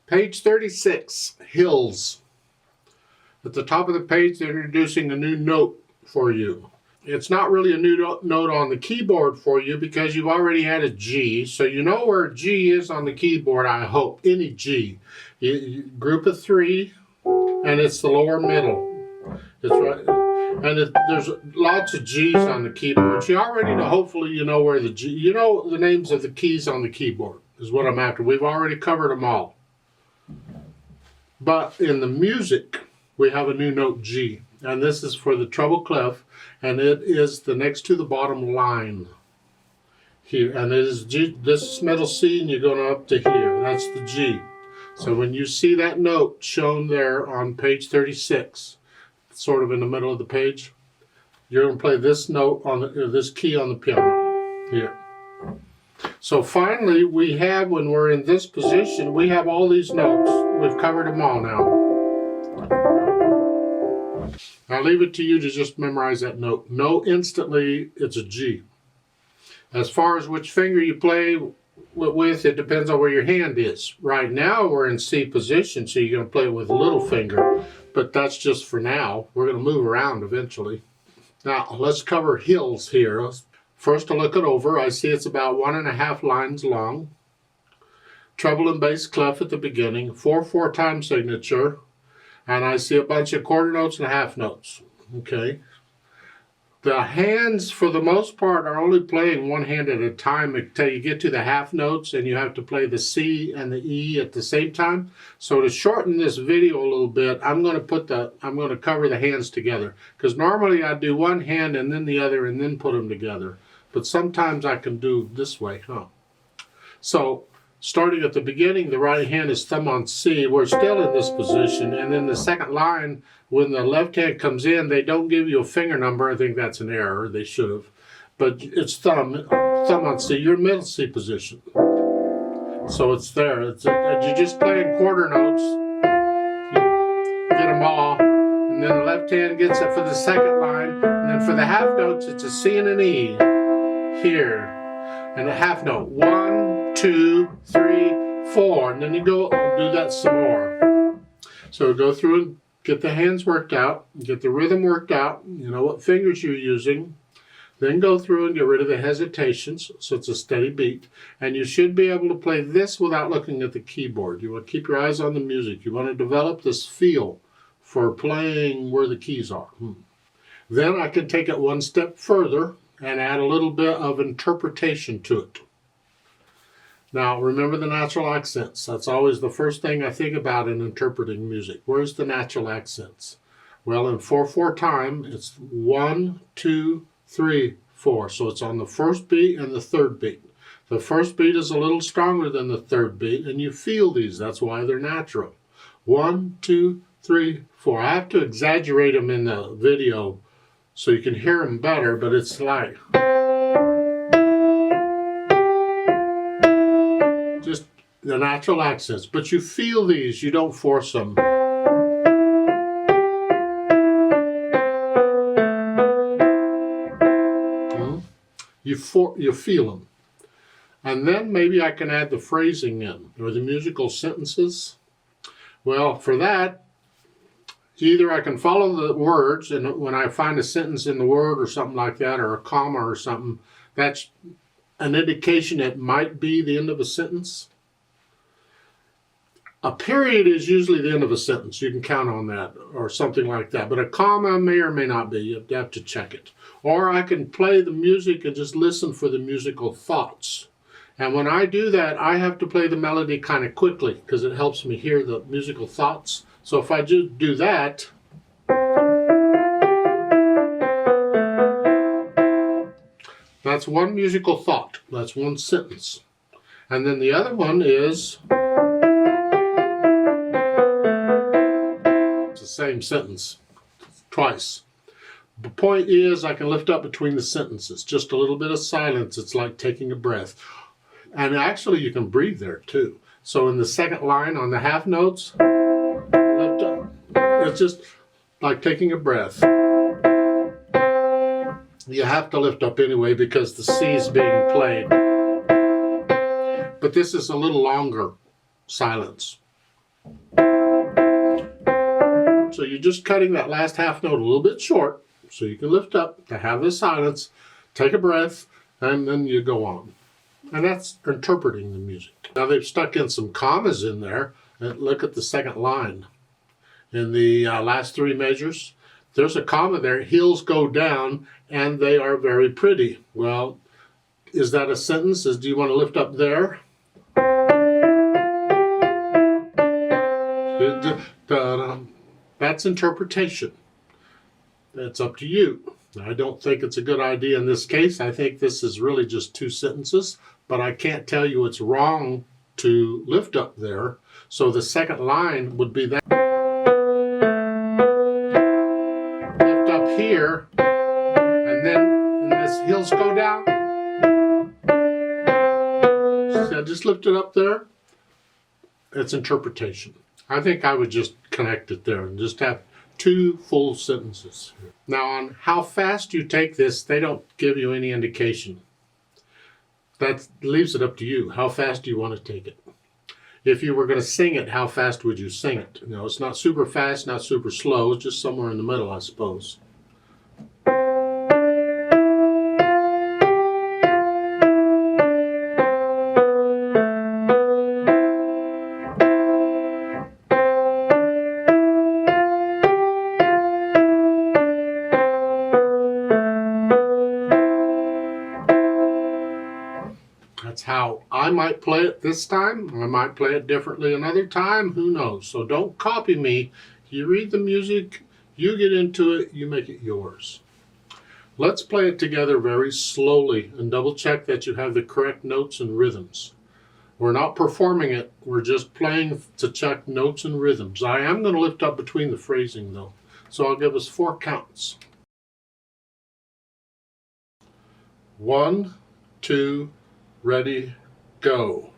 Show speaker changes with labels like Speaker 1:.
Speaker 1: Page 36, Hills. At the top of the page, they're introducing a new note for you. It's not really a new note on the keyboard for you because you've already had a G, so you know where G is on the keyboard, I hope. Any G. Group of 3, and it's the lower middle. It's right, and there's lots of G's on the keyboard. So you already know, hopefully you know where the G, you know the names of the keys on the keyboard is what I'm after. We've already covered them all. But in the music, we have a new note G, and this is for the treble clef, and it is the next to the bottom line here, and it is G. This is middle C, and you're going up to here. That's the G. So when you see that note shown there on page 36, sort of in the middle of the page, you're going to play this note on this key on the piano here. So finally, we have, when we're in this position, we have all these notes. We've covered them all now. I'll leave it to you to just memorize that note. Know instantly it's a G. As far as which finger you play with, it depends on where your hand is. Right now we're in C position, so you're going to play with the little finger, but that's just for now. We're going to move around eventually. Now let's cover hills here. First to look it over, I see it's about 1.5 lines long. Treble and bass clef at the beginning, 4/4 time signature, and I see a bunch of quarter notes and half notes. Okay. The hands, for the most part, are only playing one hand at a time until you get to the half notes, and you have to play the C and the E at the same time. So to shorten this video a little bit, I'm going to cover the hands together, because normally I do one hand and then the other and then put them together. But sometimes I can do this way, So starting at the beginning, the right hand is thumb on C. We're still in this position, and then the second line, when the left hand comes in, they don't give you a finger number. I think that's an error. They should have. But it's thumb on C. You're in middle C position. So it's there. You're just playing quarter notes. You get them all. And then the left hand gets it for the second line. And then for the half notes, it's a C and an E here. And a half note. 1, 2, 3, 4. And then you go do that some more. So go through and get the hands worked out, get the rhythm worked out, you know what fingers you're using, then go through and get rid of the hesitations so it's a steady beat. And you should be able to play this without looking at the keyboard. You want to keep your eyes on the music. You want to develop this feel for playing where the keys are. Then I can take it one step further and add a little bit of interpretation to it. Now, remember the natural accents. That's always the first thing I think about in interpreting music. Where's the natural accents? Well, in 4/4 time, it's 1, 2, 3, 4. So it's on the first beat and the third beat. The first beat is a little stronger than the third beat, and you feel these. That's why they're natural. 1, 2, 3, 4. I have to exaggerate them in the video so you can hear them better, but it's like... just the natural accents, but you feel these, you don't force them. You feel them. And then maybe I can add the phrasing in, or the musical sentences. Well, for that, either I can follow the words, and when I find a sentence in the word or something like that, or a comma or something, that's an indication it might be the end of a sentence. A period is usually the end of a sentence. You can count on that, or something like that. But a comma may or may not be. You have to check it. Or I can play the music and just listen for the musical thoughts. And when I do that, I have to play the melody kind of quickly because it helps me hear the musical thoughts. So if I just do that, that's one musical thought. That's one sentence. And then the other one is... it's the same sentence twice. The point is I can lift up between the sentences. Just a little bit of silence. It's like taking a breath. And actually you can breathe there too. So in the second line on the half notes, lift up. It's just like taking a breath. You have to lift up anyway because the C is being played. But this is a little longer silence. So you're just cutting that last half note a little bit short so you can lift up to have the silence, take a breath, and then you go on. And that's interpreting the music. Now they've stuck in some commas in there. And look at the second line. In the last three measures, there's a comma there. Heels go down and they are very pretty. Well, is that a sentence? Do you want to lift up there? That's interpretation. It's up to you. I don't think it's a good idea in this case. I think this is really just two sentences, but I can't tell you it's wrong to lift up there. So the second line would be that. Lift up here, and then this heels go down. So just lift it up there. It's interpretation. I think I would just connect it there and just have two full sentences. Now on how fast you take this, they don't give you any indication. That leaves it up to you. How fast do you want to take it? If you were going to sing it, how fast would you sing it? You know, it's not super fast, not super slow, it's just somewhere in the middle, I suppose. That's how I might play it this time. I might play it differently another time. Who knows? So don't copy me. You read the music, you get into it, you make it yours. Let's play it together very slowly and double check that you have the correct notes and rhythms. We're not performing it. We're just playing to check notes and rhythms. I am going to lift up between the phrasing though. So I'll give us 4 counts. 1, 2, ready, go.